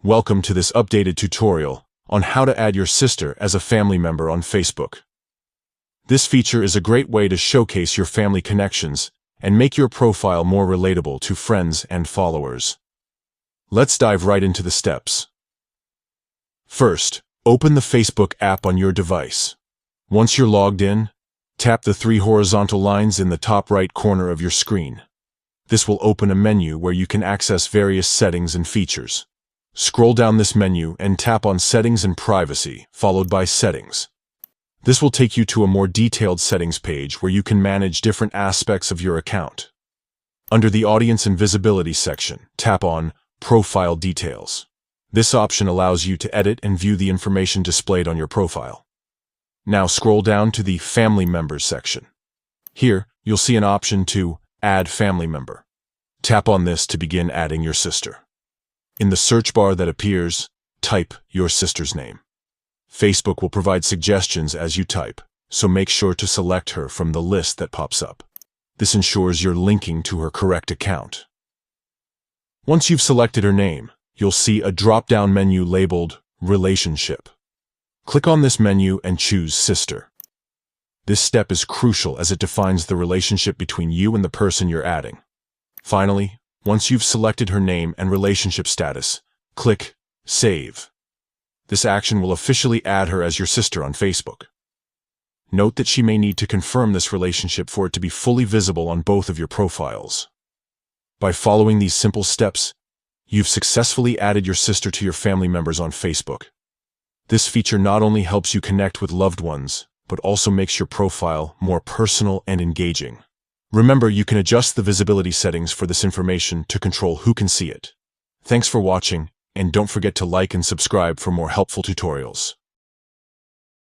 Welcome to this updated tutorial on how to add your sister as a family member on Facebook. This feature is a great way to showcase your family connections and make your profile more relatable to friends and followers. Let's dive right into the steps. First, open the Facebook app on your device. Once you're logged in, tap the three horizontal lines in the top right corner of your screen. This will open a menu where you can access various settings and features. Scroll down this menu and tap on Settings and Privacy, followed by Settings. This will take you to a more detailed settings page where you can manage different aspects of your account. Under the Audience and Visibility section, tap on Profile Details. This option allows you to edit and view the information displayed on your profile. Now scroll down to the Family Members section. Here, you'll see an option to Add Family Member. Tap on this to begin adding your sister. In the search bar that appears, type your sister's name. Facebook will provide suggestions as you type, so make sure to select her from the list that pops up. This ensures you're linking to her correct account. Once you've selected her name, you'll see a drop-down menu labeled Relationship. Click on this menu and choose Sister. This step is crucial as it defines the relationship between you and the person you're adding. Finally, once you've selected her name and relationship status, click Save. This action will officially add her as your sister on Facebook. Note that she may need to confirm this relationship for it to be fully visible on both of your profiles. By following these simple steps, you've successfully added your sister to your family members on Facebook. This feature not only helps you connect with loved ones, but also makes your profile more personal and engaging. Remember, you can adjust the visibility settings for this information to control who can see it. Thanks for watching, and don't forget to like and subscribe for more helpful tutorials.